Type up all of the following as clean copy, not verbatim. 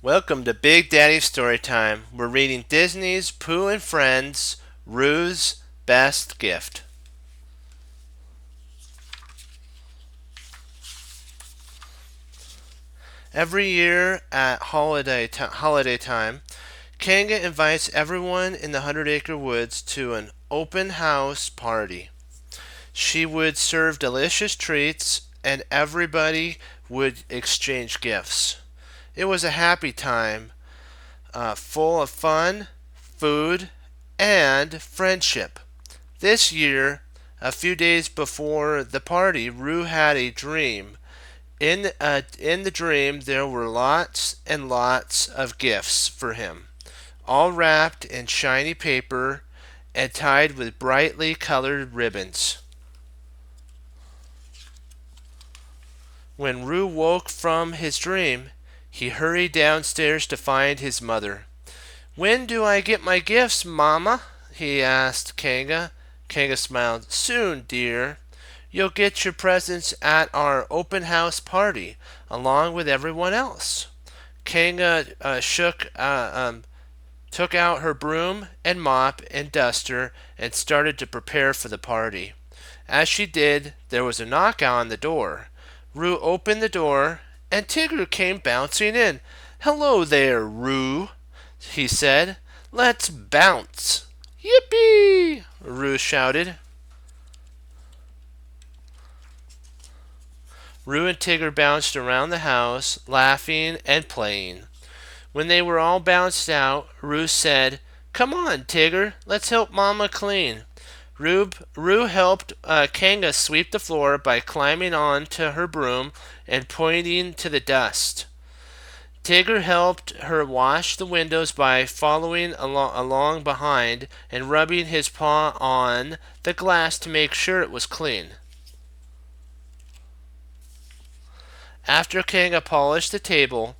Welcome to Big Daddy Storytime. We're reading Disney's Pooh and Friends, Rue's Best Gift. Every year at holiday time, Kanga invites everyone in the Hundred Acre Woods to an open house party. She would serve delicious treats and everybody would exchange gifts. It was a happy time, full of fun, food, and friendship. This year, a few days before the party, Rue had a dream. In the dream, there were lots and lots of gifts for him, all wrapped in shiny paper and tied with brightly colored ribbons. When Rue woke from his dream, he hurried downstairs to find his mother. "When do I get my gifts, Mama?" he asked Kanga. Kanga smiled. "Soon, dear. You'll get your presents at our open house party, along with everyone else." Kanga took out her broom and mop and duster and started to prepare for the party. As she did, there was a knock on the door. Rue opened the door, and Tigger came bouncing in. "Hello there, Rue," he said. "Let's bounce." "Yippee!" Rue shouted. Rue and Tigger bounced around the house, laughing and playing. When they were all bounced out, Rue said, "Come on, Tigger, let's help Mama clean." Rue helped Kanga sweep the floor by climbing on to her broom and pointing to the dust. Tigger helped her wash the windows by following along behind and rubbing his paw on the glass to make sure it was clean. After Kanga polished the table,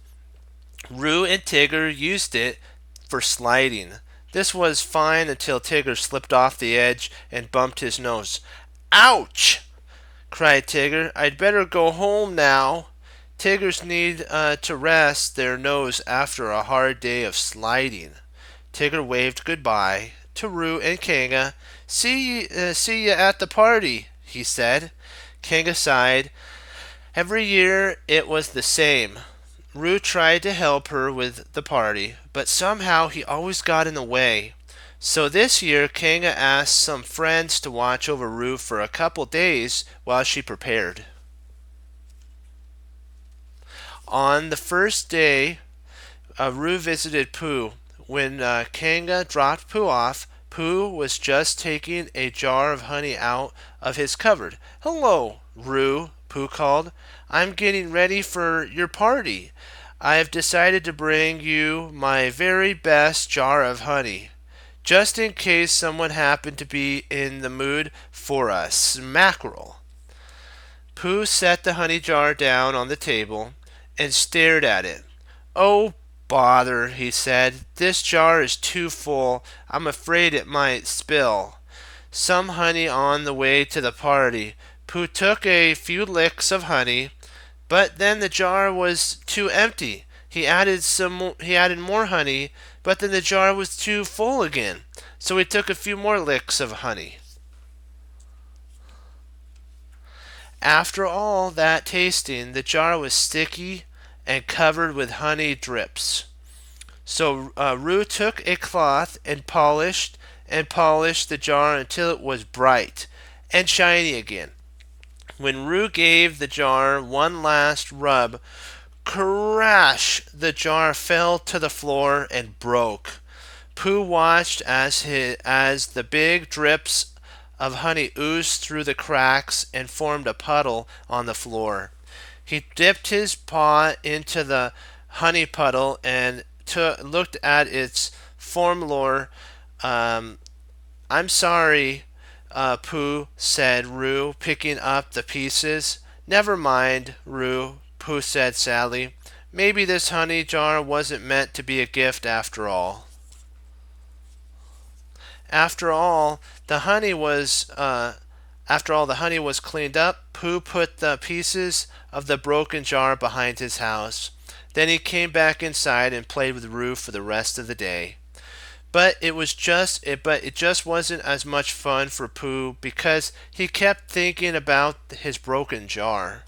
Rue and Tigger used it for sliding. This was fine until Tigger slipped off the edge and bumped his nose. "Ouch!" cried Tigger. "I'd better go home now." Tigers need to rest their nose after a hard day of sliding. Tigger waved goodbye to Rue and Kanga. See you at the party," he said. Kanga sighed. Every year it was the same. Rue tried to help her with the party, but somehow he always got in the way. So this year, Kanga asked some friends to watch over Rue for a couple days while she prepared. On the first day, Rue visited Pooh. When Kanga dropped Pooh off, Pooh was just taking a jar of honey out of his cupboard. "Hello, Rue," Pooh called. "I'm getting ready for your party. I've decided to bring you my very best jar of honey, just in case someone happened to be in the mood for a smackerel." Pooh set the honey jar down on the table and stared at it. "Oh, bother," he said. "This jar is too full. I'm afraid it might spill some honey on the way to the party." Pooh took a few licks of honey, but then the jar was too empty. He added more honey, but then the jar was too full again. So he took a few more licks of honey. After all that tasting, the jar was sticky and covered with honey drips. So Rue took a cloth and polished the jar until it was bright and shiny again. When Rue gave the jar one last rub, crash! The jar fell to the floor and broke. Pooh watched as the big drips of honey oozed through the cracks and formed a puddle on the floor. He dipped his paw into the honey puddle and looked at its formlore. "I'm sorry, Pooh," said Rue, picking up the pieces. "Never mind, Rue," Pooh said sadly. "Maybe this honey jar wasn't meant to be a gift after all." After all, the honey was cleaned up. Pooh put the pieces of the broken jar behind his house. Then he came back inside and played with Roo for the rest of the day. But it just wasn't as much fun for Pooh because he kept thinking about his broken jar.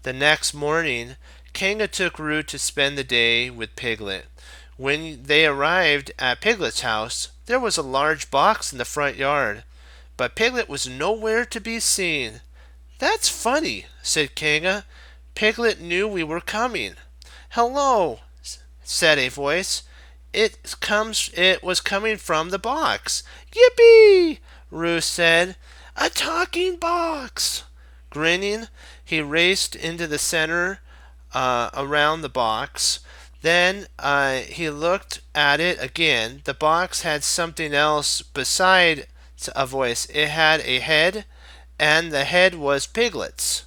The next morning, Kanga took Roo to spend the day with Piglet. When they arrived at Piglet's house, there was a large box in the front yard, but Piglet was nowhere to be seen. "That's funny," said Kanga. "Piglet knew we were coming." "Hello," said a voice. It was coming from the box. "Yippee!" Roo said. "A talking box!" Grinning, he raced into the center around the box. Then he looked at it again. The box had something else beside a voice. It had a head, and the head was Piglet's.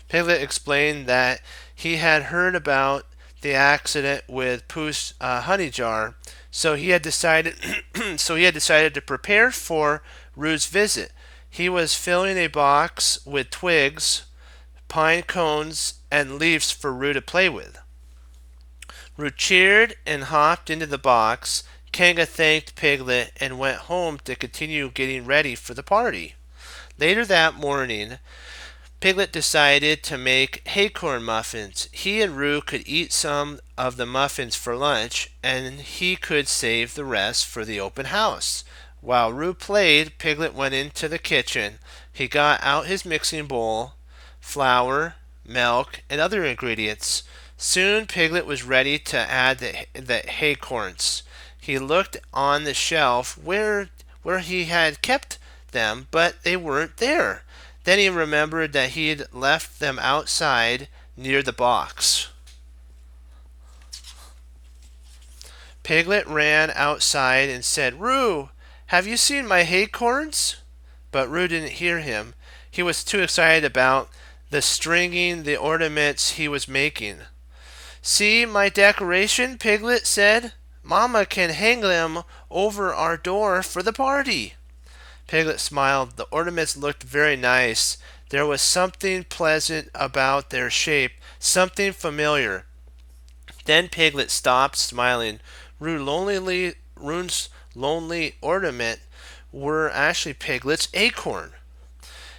Piglet explained that he had heard about the accident with Pooh's honey jar, so he had decided to prepare for Roo's visit. He was filling a box with twigs, pine cones, and leaves for Roo to play with. Roo cheered and hopped into the box. Kanga thanked Piglet and went home to continue getting ready for the party. Later that morning, Piglet decided to make haycorn muffins. He and Roo could eat some of the muffins for lunch, and he could save the rest for the open house. While Roo played, Piglet went into the kitchen. He got out his mixing bowl, flour, milk, and other ingredients. Soon Piglet was ready to add the haycorns. He looked on the shelf where he had kept them, but they weren't there. Then he remembered that he'd left them outside near the box. Piglet ran outside and said, "Roo, have you seen my haycorns?" But Roo didn't hear him. He was too excited about the ornaments he was making. "See my decoration," Piglet said. "Mama can hang them over our door for the party." Piglet smiled. The ornaments looked very nice. There was something pleasant about their shape, something familiar. Then Piglet stopped smiling. Rune's lonely ornament were actually Piglet's acorn,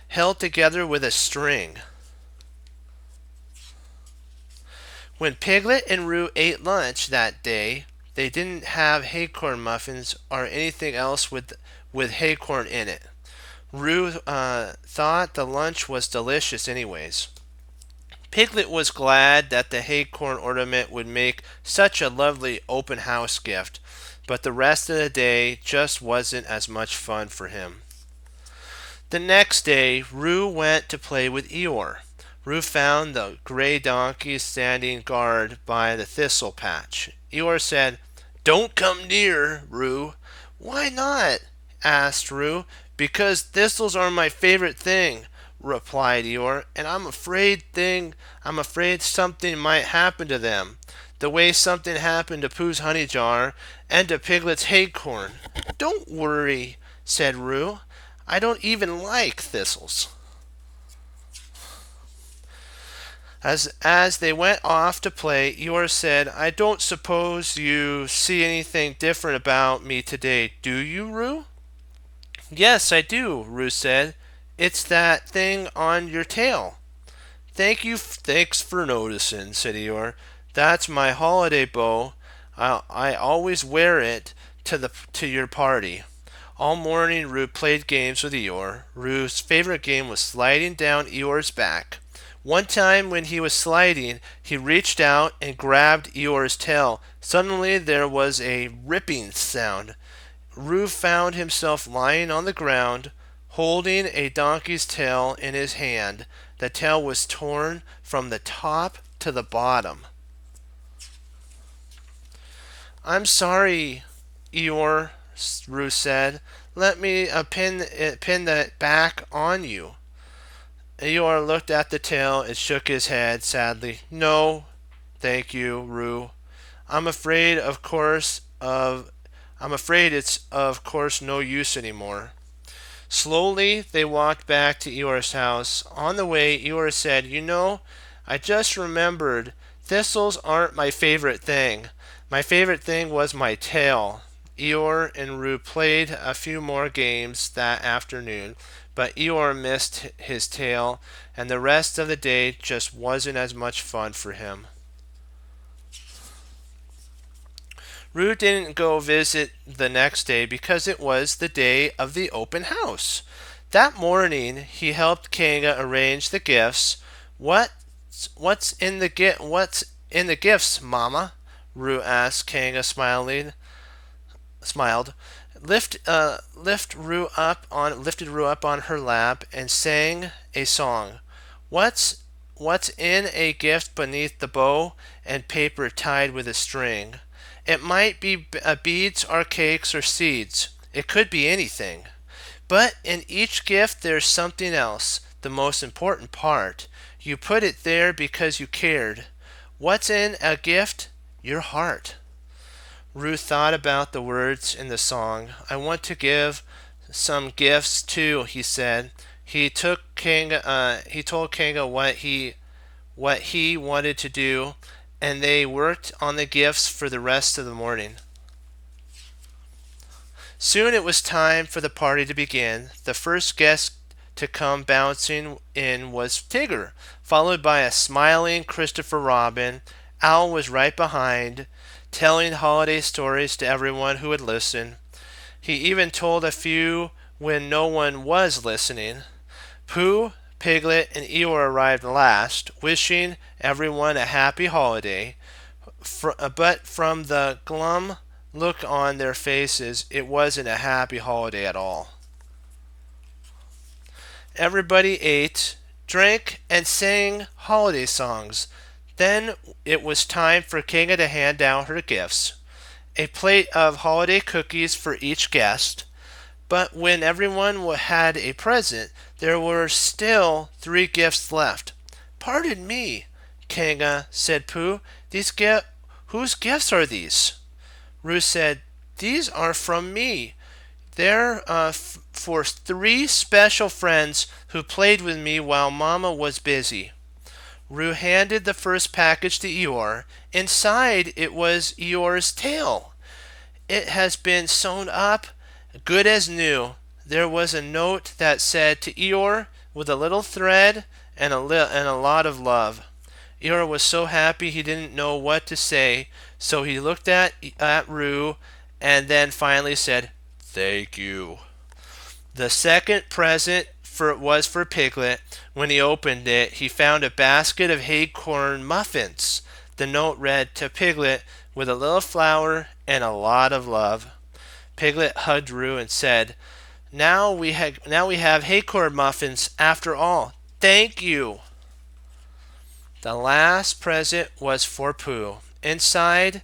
held together with a string. When Piglet and Roo ate lunch that day, they didn't have haycorn muffins or anything else with haycorn in it. Roo thought the lunch was delicious anyways. Piglet was glad that the haycorn ornament would make such a lovely open house gift, but the rest of the day just wasn't as much fun for him. The next day, Roo went to play with Eeyore. Roo found the gray donkey standing guard by the thistle patch. Eeyore said, "Don't come near, Roo." "Why not?" asked Roo. "Because thistles are my favorite thing," replied Eeyore, "and I'm afraid something might happen to them, the way something happened to Pooh's honey jar and to Piglet's haycorn." "Don't worry," said Roo. "I don't even like thistles." As they went off to play, Eeyore said, "I don't suppose you see anything different about me today, do you, Roo?" "Yes, I do," Roo said. "It's that thing on your tail." Thanks for noticing," said Eeyore. "That's my holiday bow. I always wear it to your party." All morning Roo played games with Eeyore. Roo's favorite game was sliding down Eeyore's back. One time when he was sliding, he reached out and grabbed Eeyore's tail. Suddenly there was a ripping sound. Roo found himself lying on the ground, holding a donkey's tail in his hand. The tail was torn from the top to the bottom. "I'm sorry, Eeyore," Roo said. "Let me pin that back on you." Eeyore looked at the tail and shook his head sadly. "No, thank you, Roo. I'm afraid it's of course no use anymore." Slowly they walked back to Eeyore's house. On the way, Eeyore said, "You know, I just remembered thistles aren't my favorite thing. My favorite thing was my tail. Eeyore and Roo played a few more games that afternoon, but Eeyore missed his tail, and the rest of the day just wasn't as much fun for him. Roo didn't go visit the next day because it was the day of the open house. That morning, he helped Kanga arrange the gifts. What's in the gifts, Mama? Roo asked. Kanga smiled, lifted Roo up on her lap, and sang a song. What's What's in a gift beneath the bow and paper tied with a string? It might be beads or cakes or seeds. It could be anything. But in each gift there's something else, the most important part. You put it there because you cared. What's in a gift? Your heart. Ruth thought about the words in the song. I want to give some gifts too, he said. He told Kanga what he wanted to do, and they worked on the gifts for the rest of the morning. Soon it was time for the party to begin. The first guest to come bouncing in was Tigger, followed by a smiling Christopher Robin. Owl was right behind, telling holiday stories to everyone who would listen. He even told a few when no one was listening. Pooh, Piglet, and Eeyore arrived last, wishing everyone a happy holiday. But from the glum look on their faces, it wasn't a happy holiday at all. Everybody ate, drank, and sang holiday songs. Then it was time for Kanga to hand out her gifts. A plate of holiday cookies for each guest. But when everyone had a present, there were still 3 gifts left. Pardon me, Kanga, said Pooh. Whose gifts are these? Ruth said, These are from me. They're for 3 special friends who played with me while Mama was busy. Rue handed the first package to Eeyore. Inside it was Eeyore's tail. It has been sewn up, good as new. There was a note that said to Eeyore with a little thread and a lot of love. Eeyore was so happy he didn't know what to say, so he looked at Rue and then finally said, Thank you. The second present was for Piglet. When he opened it, he found a basket of acorn muffins. The note read, To Piglet, with a little flour and a lot of love. Piglet hugged Roo and said, Now we have acorn muffins after all. Thank you. The last present was for Pooh. Inside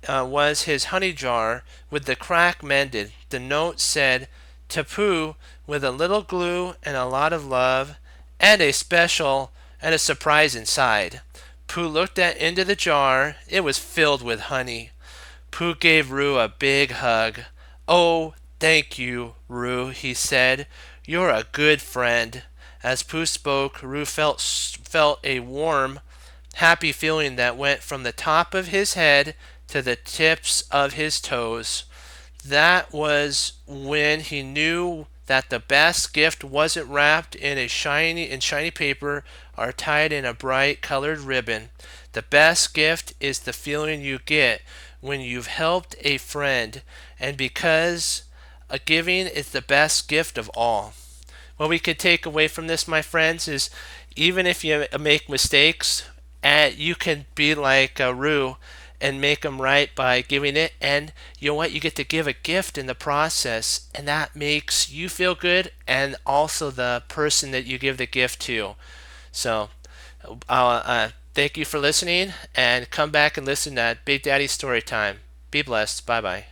was his honey jar with the crack mended. The note said, To Pooh, with a little glue and a lot of love, and a surprise inside. Pooh looked into the jar. It was filled with honey. Pooh gave Roo a big hug. Oh, thank you, Roo, he said. You're a good friend. As Pooh spoke, Roo felt a warm, happy feeling that went from the top of his head to the tips of his toes. That was when he knew that the best gift wasn't wrapped in shiny paper or tied in a bright colored ribbon. The best gift is the feeling you get when you've helped a friend, and because giving is the best gift of all. What we could take away from this, my friends, is even if you make mistakes, you can be like Rue and make them right by giving it. And you know what? You get to give a gift in the process, and that makes you feel good and also the person that you give the gift to. So thank you for listening, and come back and listen to Big Daddy Story Time. Be blessed. Bye-bye.